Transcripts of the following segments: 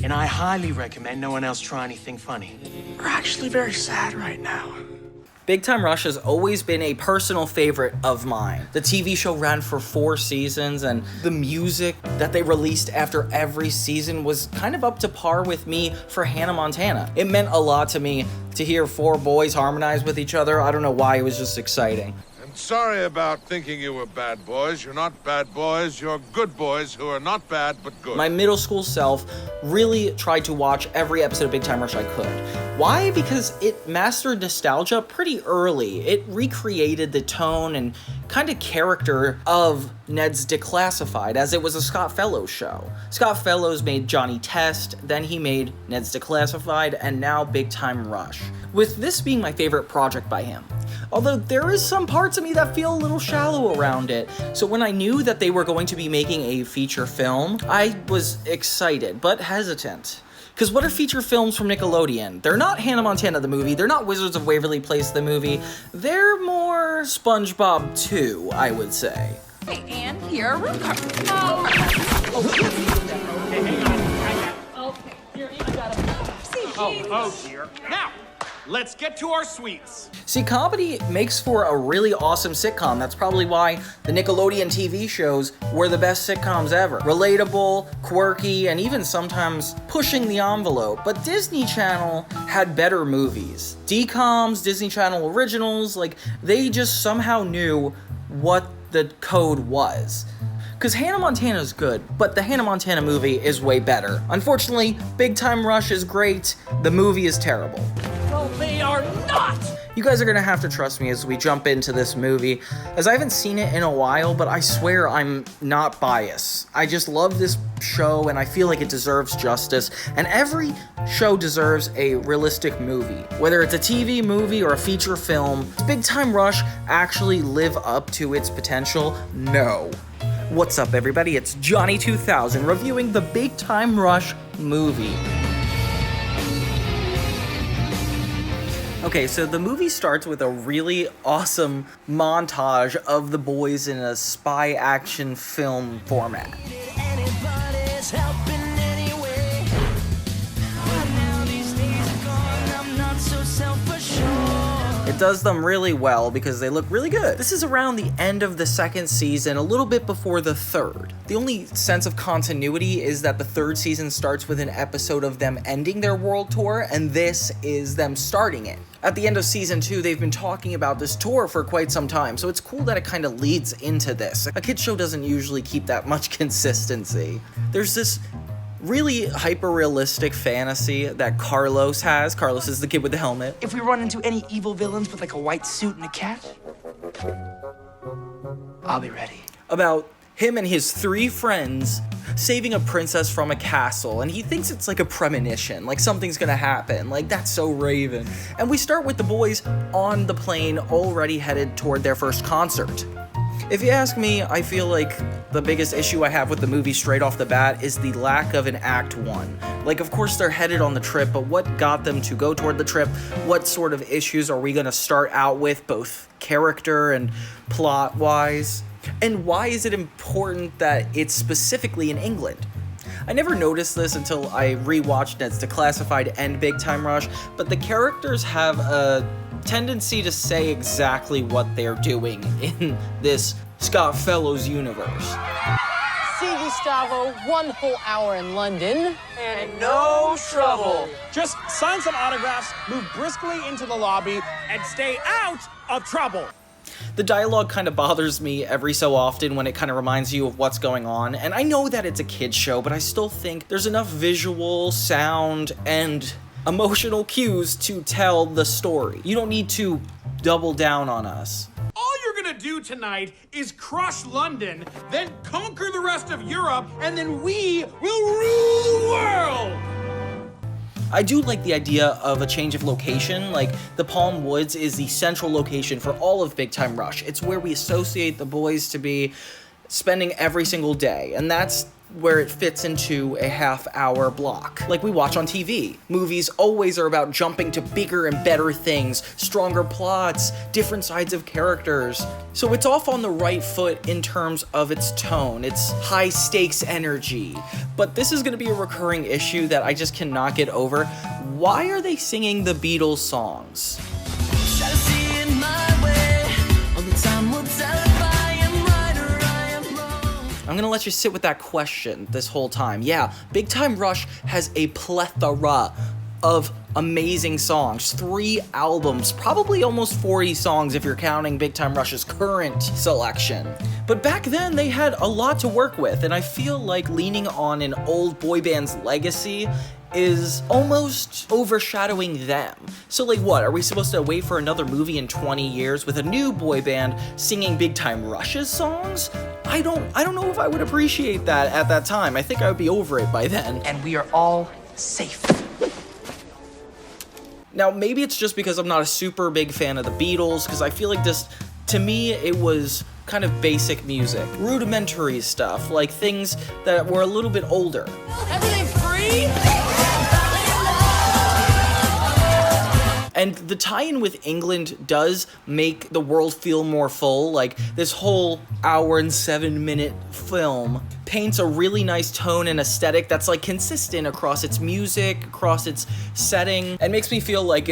and I highly recommend no one else try anything funny. We're actually very sad right now. Big Time Rush has always been a personal favorite of mine. The TV show ran for 4 seasons, and the music that they released after every season was kind of up to par with me for Hannah Montana. It meant a lot to me to hear 4 boys harmonize with each other. I don't know why, it was just exciting. Sorry about thinking you were bad boys. You're not bad boys. You're good boys who are not bad, but good. My middle school self really tried to watch every episode of Big Time Rush I could. Why? Because it mastered nostalgia pretty early. It recreated the tone and kind of character of Ned's Declassified, as it was a Scott Fellows show. Scott Fellows made Johnny Test, then he made Ned's Declassified, and now Big Time Rush, with this being my favorite project by him. Although there is some parts of me that feel a little shallow around it. So when I knew that they were going to be making a feature film, I was excited, but hesitant. Because what are feature films from Nickelodeon? They're not Hannah Montana the movie, they're not Wizards of Waverly Place the movie, they're more SpongeBob 2, I would say. Hey, and here are room cards. Okay, hang on. Okay, here, I got it. Oh dear. Now, let's get to our sweets. See, comedy makes for a really awesome sitcom. That's probably why the Nickelodeon TV shows were the best sitcoms ever. Relatable, quirky, and even sometimes pushing the envelope. But Disney Channel had better movies. DComs, Disney Channel originals, like, they just somehow knew what the code was. Because Hannah Montana is good, but the Hannah Montana movie is way better. Unfortunately, Big Time Rush is great, the movie is terrible. Well, they are not! You guys are gonna have to trust me as we jump into this movie, as I haven't seen it in a while, but I swear I'm not biased. I just love this show and I feel like it deserves justice, and every show deserves a realistic movie. Whether it's a TV movie or a feature film, does Big Time Rush actually live up to its potential? No. What's up, everybody? It's Johnny2000 reviewing the Big Time Rush movie. Okay, so the movie starts with a really awesome montage of the boys in a spy action film format. It does them really well because they look really good. This is around the end of the 2nd season, a little bit before the 3rd. The only sense of continuity is that the 3rd season starts with an episode of them ending their world tour, and this is them starting it. At the end of season 2, they've been talking about this tour for quite some time, so it's cool that it kind of leads into this. A kid's show doesn't usually keep that much consistency. There's this really hyper-realistic fantasy that Carlos has. Carlos is the kid with the helmet. If we run into any evil villains with like a white suit and a cat, I'll be ready. About him and his 3 friends saving a princess from a castle, and he thinks it's like a premonition, like something's gonna happen, like that's so Raven. And we start with the boys on the plane already headed toward their first concert. If you ask me, I feel like the biggest issue I have with the movie straight off the bat is the lack of an Act 1. Like, of course they're headed on the trip, but what got them to go toward the trip? What sort of issues are we gonna start out with, both character and plot-wise? And why is it important that it's specifically in England? I never noticed this until I rewatched Ned's Declassified and Big Time Rush, but the characters have a tendency to say exactly what they're doing in this Scott Fellows universe. See, Gustavo, 1 whole hour in London. And no trouble. Just sign some autographs, move briskly into the lobby, and stay out of trouble. The dialogue kind of bothers me every so often when it kind of reminds you of what's going on, and I know that it's a kid's show, but I still think there's enough visual, sound, and emotional cues to tell the story. You don't need to double down on us. All you're gonna do tonight is crush London, then conquer the rest of Europe, and then we will rule the world! I do like the idea of a change of location. Like, the Palm Woods is the central location for all of Big Time Rush. It's where we associate the boys to be spending every single day, and that's where it fits into a half-hour block, like we watch on TV. Movies always are about jumping to bigger and better things, stronger plots, different sides of characters. So it's off on the right foot in terms of its tone, its high-stakes energy. But this is gonna be a recurring issue that I just cannot get over. Why are they singing the Beatles songs? I'm gonna let you sit with that question this whole time. Yeah, Big Time Rush has a plethora of amazing songs. 3 albums, probably almost 40 songs if you're counting Big Time Rush's current selection. But back then, they had a lot to work with, and I feel like leaning on an old boy band's legacy is almost overshadowing them. So like what, are we supposed to wait for another movie in 20 years with a new boy band singing Big Time Rush's songs? I don't know if I would appreciate that at that time. I think I would be over it by then. And we are all safe. Now, maybe it's just because I'm not a super big fan of the Beatles, because I feel like this, to me, it was kind of basic music. Rudimentary stuff, like things that were a little bit older. Everything free? And the tie-in with England does make the world feel more full. Like, this whole hour and 7-minute film paints a really nice tone and aesthetic that's like consistent across its music, across its setting, and makes me feel like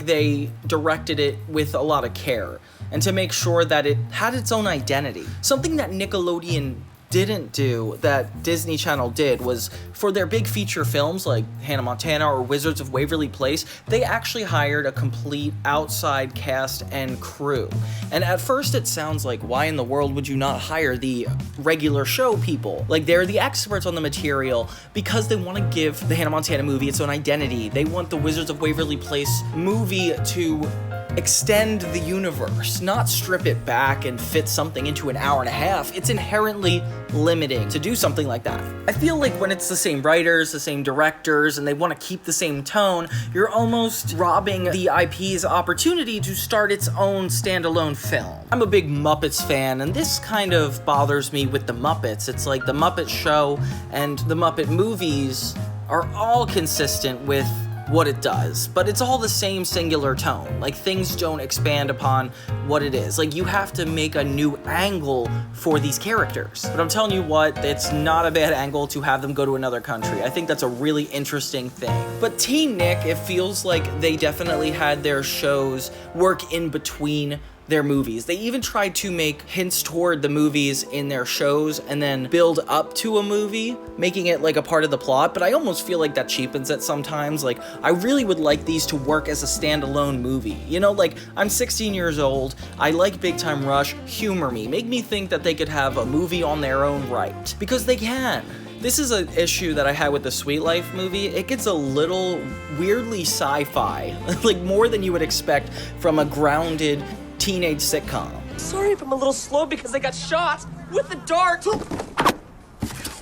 they directed it with a lot of care and to make sure that it had its own identity. Something that Nickelodeon didn't do that Disney Channel did was, for their big feature films like Hannah Montana or Wizards of Waverly Place, they actually hired a complete outside cast and crew. And at first it sounds like, why in the world would you not hire the regular show people? Like, they're the experts on the material because they want to give the Hannah Montana movie its own identity. They want the Wizards of Waverly Place movie to extend the universe, not strip it back and fit something into an hour and a half. It's inherently limiting to do something like that. I feel like when it's the same writers, the same directors, and they want to keep the same tone, you're almost robbing the IP's opportunity to start its own standalone film. I'm a big Muppets fan, and this kind of bothers me with the Muppets. It's like the Muppet Show and the Muppet movies are all consistent with what it does, but it's all the same singular tone. Like, things don't expand upon what it is. Like, you have to make a new angle for these characters. But I'm telling you what, it's not a bad angle to have them go to another country. I think that's a really interesting thing. But TeenNick, it feels like they definitely had their shows work in between their movies. They even tried to make hints toward the movies in their shows and then build up to a movie, making it like a part of the plot, but I almost feel like that cheapens it sometimes. Like, I really would like these to work as a standalone movie. You know, like, I'm 16 years old, I like Big Time Rush, humor me, make me think that they could have a movie on their own right, because they can. This is an issue that I had with the Sweet Life movie. It gets a little weirdly sci-fi, like more than you would expect from a grounded teenage sitcom. Sorry if I'm a little slow because I got shot with the dart.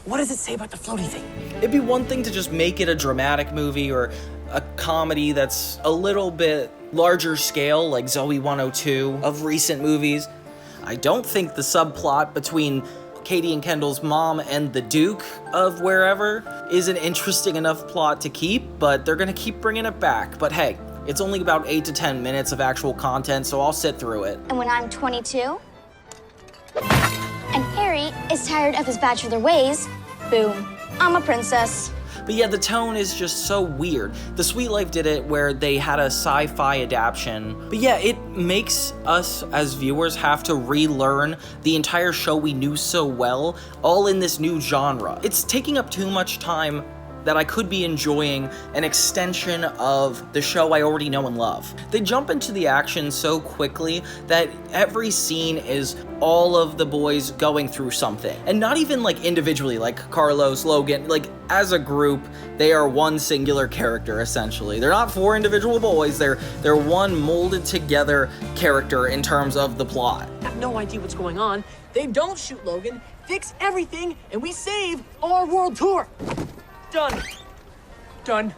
What does it say about the floaty thing? It'd be one thing to just make it a dramatic movie or a comedy that's a little bit larger scale, like Zoe 102 of recent movies. I don't think the subplot between Katie and Kendall's mom and the Duke of wherever is an interesting enough plot to keep, but they're gonna keep bringing it back. But hey, it's only about 8 to 10 minutes of actual content, so I'll sit through it. And when I'm 22, and Harry is tired of his bachelor ways, boom, I'm a princess. But yeah, the tone is just so weird. The Sweet Life did it where they had a sci-fi adaptation. But yeah, it makes us as viewers have to relearn the entire show we knew so well, all in this new genre. It's taking up too much time that I could be enjoying an extension of the show I already know and love. They jump into the action so quickly that every scene is all of the boys going through something. And not even like individually, like Carlos, Logan, like as a group, they are one singular character essentially. They're not 4 individual boys, they're one molded together character in terms of the plot. I have no idea what's going on. They don't shoot Logan, fix everything, and we save our world tour. Done. Done.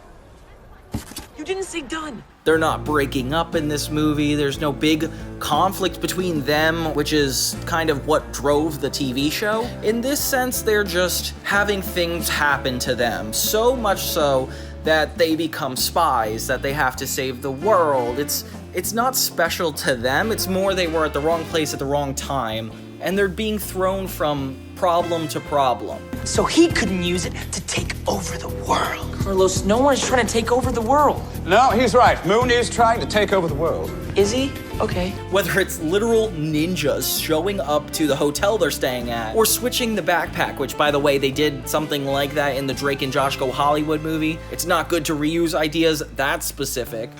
You didn't say done. They're not breaking up in this movie. There's no big conflict between them, which is kind of what drove the TV show. In this sense, they're just having things happen to them, so much so that they become spies, that they have to save the world. It's not special to them, it's more they were at the wrong place at the wrong time, and they're being thrown from problem to problem. So he couldn't use it to take over the world. Carlos, no one is trying to take over the world. No, he's right. Moon is trying to take over the world. Is he? Okay. Whether it's literal ninjas showing up to the hotel they're staying at, or switching the backpack, which, by the way, they did something like that in the Drake and Josh Go Hollywood movie. It's not good to reuse ideas that specific.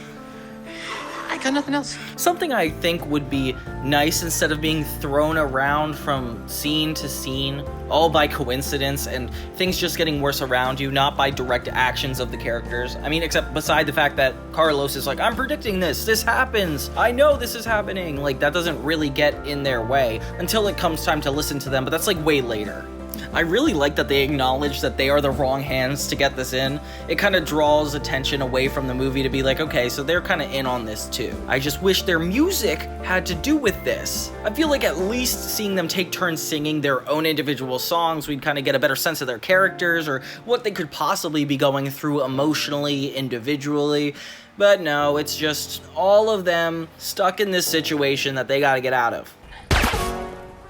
I got nothing else. Something I think would be nice, instead of being thrown around from scene to scene, all by coincidence, and things just getting worse around you, not by direct actions of the characters. I mean, except beside the fact that Carlos is like, I'm predicting this happens, I know this is happening. Like, that doesn't really get in their way until it comes time to listen to them, but that's like way later. I really like that they acknowledge that they are the wrong hands to get this in. It kind of draws attention away from the movie to be like, okay, so they're kind of in on this too. I just wish their music had to do with this. I feel like at least seeing them take turns singing their own individual songs, we'd kind of get a better sense of their characters or what they could possibly be going through emotionally, individually. But no, it's just all of them stuck in this situation that they gotta get out of.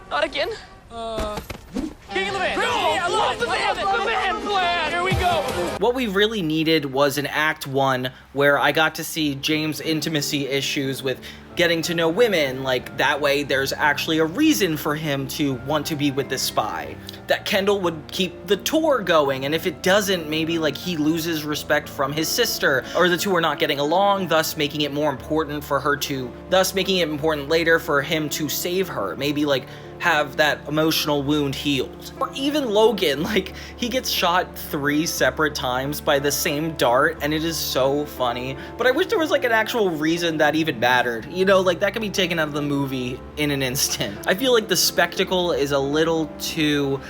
Not again. King of the Van! I love the van plan! Here we go! What we really needed was an Act 1 where I got to see James' intimacy issues with getting to know women. Like, that way there's actually a reason for him to want to be with this spy. That Kendall would keep the tour going, and if it doesn't, maybe like he loses respect from his sister, or the two are not getting along, thus making it more important for her to, thus making it important later for him to save her. Maybe like have that emotional wound healed. Or even Logan, like, he gets shot 3 separate times by the same dart, and it is so funny. But I wish there was like an actual reason that even mattered. You know, like, that could be taken out of the movie in an instant. I feel like the spectacle is a little too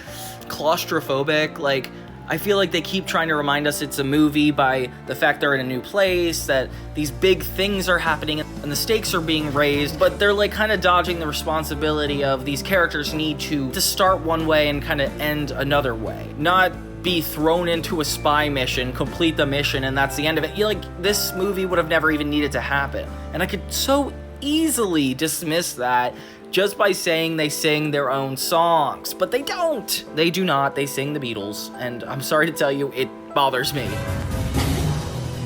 claustrophobic. Like, I feel like they keep trying to remind us it's a movie by the fact they're in a new place, that these big things are happening and the stakes are being raised, but they're like kind of dodging the responsibility of these characters need to start one way and kind of end another way. Not be thrown into a spy mission, complete the mission, and that's the end of it. Like, this movie would have never even needed to happen. And I could so easily dismiss that just by saying they sing their own songs, but they don't. They do not. They sing the Beatles, and I'm sorry to tell you, it bothers me.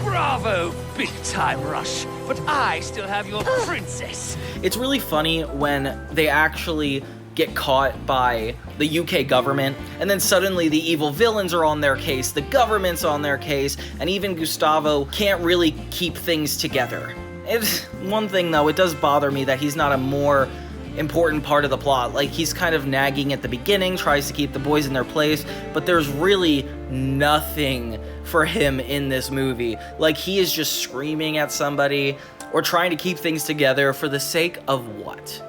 Bravo, Big Time Rush, but I still have your princess. It's really funny when they actually get caught by the UK government, and then suddenly the evil villains are on their case, the government's on their case, and even Gustavo can't really keep things together. It's one thing though, it does bother me that he's not a more important part of the plot. Like, he's kind of nagging at the beginning, tries to keep the boys in their place, but there's really nothing for him in this movie. Like, he is just screaming at somebody or trying to keep things together for the sake of what?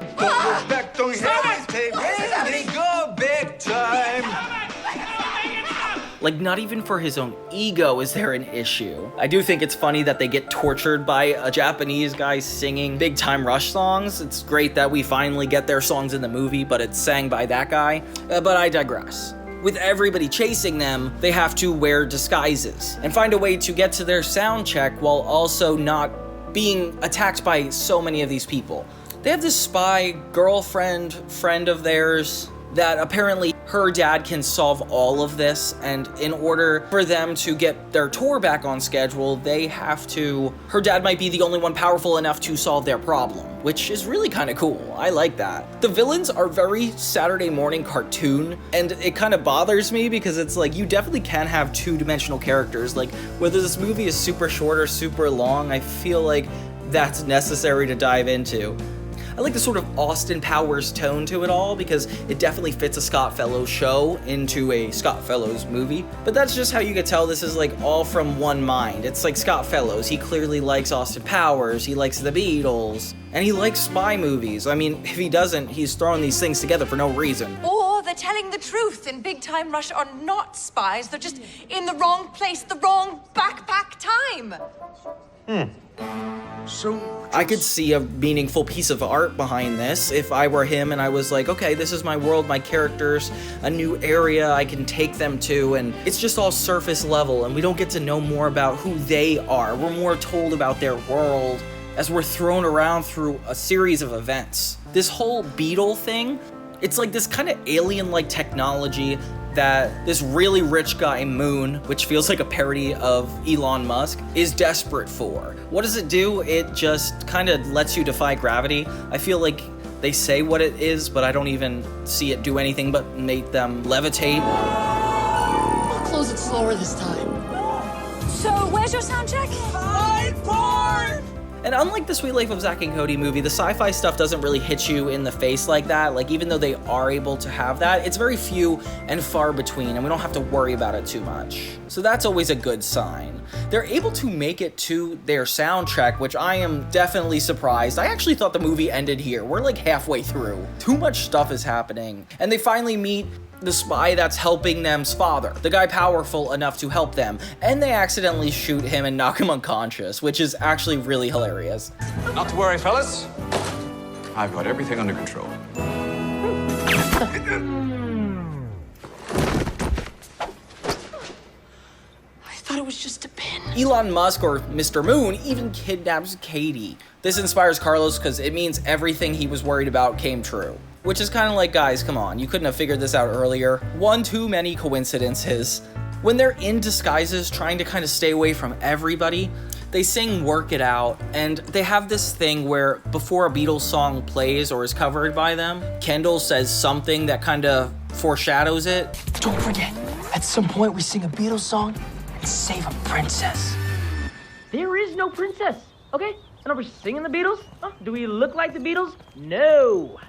Like, not even for his own ego is there an issue. I do think it's funny that they get tortured by a Japanese guy singing Big Time Rush songs. It's great that we finally get their songs in the movie, but it's sang by that guy. But I digress. With everybody chasing them, they have to wear disguises and find a way to get to their sound check while also not being attacked by so many of these people. They have this spy girlfriend, friend of theirs, that apparently her dad can solve all of this, and in order for them to get their tour back on schedule, they have to, her dad might be the only one powerful enough to solve their problem, which is really kind of cool. I like that. The villains are very Saturday morning cartoon, and it kind of bothers me because it's like, you definitely can have two-dimensional characters. Like, whether this movie is super short or super long, I feel like that's necessary to dive into. I like the sort of Austin Powers tone to it all because it definitely fits a Scott Fellows show into a Scott Fellows movie. But that's just how you could tell this is like all from one mind. It's like Scott Fellows. He clearly likes Austin Powers, he likes the Beatles, and he likes spy movies. I mean, if he doesn't, he's throwing these things together for no reason. Or they're telling the truth and Big Time Rush are not spies. They're just in the wrong place, the wrong backpack time. So I could see a meaningful piece of art behind this if I were him and I was like, okay, this is my world, my characters, a new area I can take them to, and it's just all surface level and we don't get to know more about who they are. We're more told about their world as we're thrown around through a series of events. This whole beetle thing, it's like this kind of alien-like technology that this really rich guy, Moon, which feels like a parody of Elon Musk, is desperate for. What does it do? It just kind of lets you defy gravity. I feel like they say what it is, but I don't even see it do anything but make them levitate. I'll close it slower this time. So, where's your sound check? And unlike the Sweet Life of Zack and Cody movie, the sci-fi stuff doesn't really hit you in the face like that. Like, even though they are able to have that, it's very few and far between, and we don't have to worry about it too much. So that's always a good sign. They're able to make it to their soundtrack, which I am definitely surprised. I actually thought the movie ended here. We're like halfway through. Too much stuff is happening. And they finally meet the spy that's helping them's father, the guy powerful enough to help them, and they accidentally shoot him and knock him unconscious, which is actually really hilarious. Not to worry, fellas. I've got everything under control. I thought it was just a pin. Elon Musk, or Mr. Moon, even kidnaps Katie. This inspires Carlos because it means everything he was worried about came true. Which is kind of like, guys, come on, you couldn't have figured this out earlier. One too many coincidences. When they're in disguises trying to kind of stay away from everybody, they sing Work It Out, and they have this thing where before a Beatles song plays or is covered by them, Kendall says something that kind of foreshadows it. Don't forget, at some point we sing a Beatles song and save a princess. There is no princess, okay? And are we singing the Beatles? Huh? Do we look like the Beatles? No.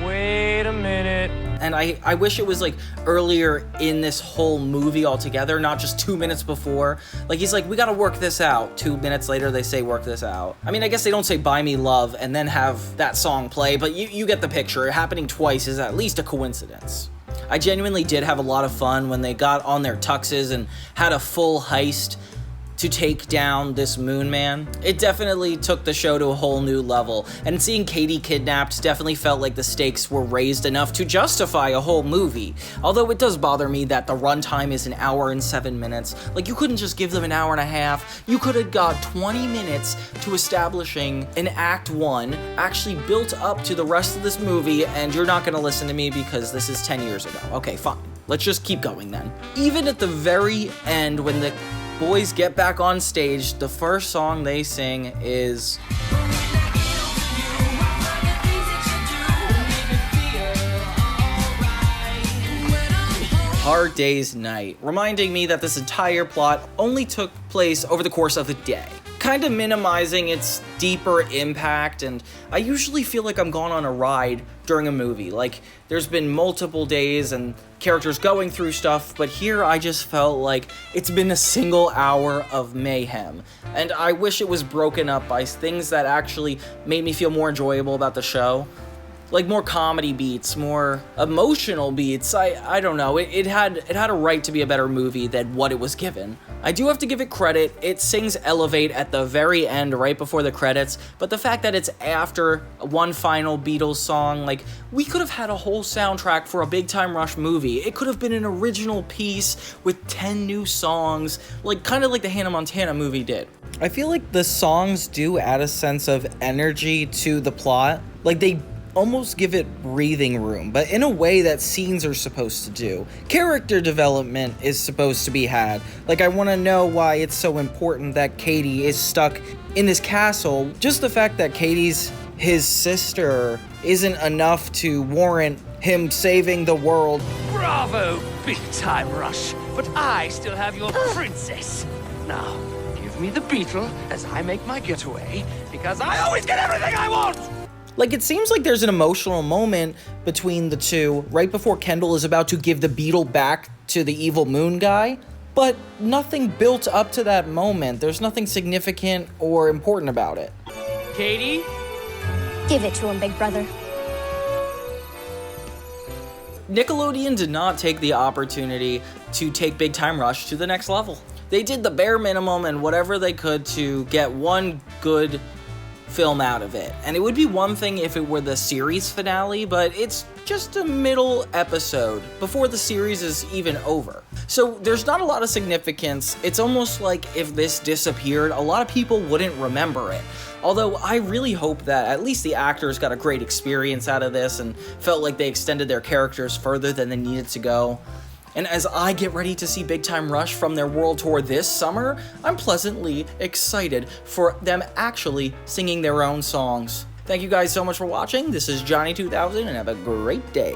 Wait a minute. And I wish it was like earlier in this whole movie altogether, not just 2 minutes before. Like, he's like, we gotta work this out. 2 minutes later, they say work this out. I mean, I guess they don't say buy me love and then have that song play, but you get the picture. It happening twice is at least a coincidence. I genuinely did have a lot of fun when they got on their tuxes and had a full heist to take down this Moon Man. It definitely took the show to a whole new level, and seeing Katie kidnapped definitely felt like the stakes were raised enough to justify a whole movie. Although it does bother me that the runtime is 1 hour and 7 minutes. Like, you couldn't just give them 1.5 hours. You could have got 20 minutes to establishing an Act 1, actually built up to the rest of this movie, and you're not gonna listen to me because this is 10 years ago. Okay, fine. Let's just keep going then. Even at the very end, when the boys get back on stage, the first song they sing is Hard Day's Night, reminding me that this entire plot only took place over the course of a day, kind of minimizing its deeper impact. And I usually feel like I'm gone on a ride during a movie. Like, there's been multiple days and characters going through stuff, but here I just felt like it's been a single hour of mayhem. And I wish it was broken up by things that actually made me feel more enjoyable about the show. Like more comedy beats, more emotional beats. I don't know. It had a right to be a better movie than what it was given. I do have to give it credit. It sings Elevate at the very end, right before the credits, but the fact that it's after one final Beatles song, like, we could have had a whole soundtrack for a Big Time Rush movie. It could have been an original piece with 10 new songs, like kind of like the Hannah Montana movie did. I feel like the songs do add a sense of energy to the plot. Like, they almost give it breathing room, but in a way that scenes are supposed to do. Character development is supposed to be had. Like, I want to know why it's so important that Katie is stuck in this castle. Just the fact that Katie's his sister isn't enough to warrant him saving the world. Bravo, Big Time Rush. But I still have your princess. Now, give me the beetle as I make my getaway, because I always get everything I want! Like, it seems like there's an emotional moment between the two right before Kendall is about to give the beetle back to the evil moon guy, but nothing built up to that moment. There's nothing significant or important about it. Katie? Give it to him, big brother. Nickelodeon did not take the opportunity to take Big Time Rush to the next level. They did the bare minimum and whatever they could to get one good film out of it. And it would be one thing if it were the series finale, but it's just a middle episode before the series is even over. So there's not a lot of significance. It's almost like if this disappeared, a lot of people wouldn't remember it. Although I really hope that at least the actors got a great experience out of this and felt like they extended their characters further than they needed to go. And as I get ready to see Big Time Rush from their world tour this summer, I'm pleasantly excited for them actually singing their own songs. Thank you guys so much for watching. This is Johnny 2000 and have a great day.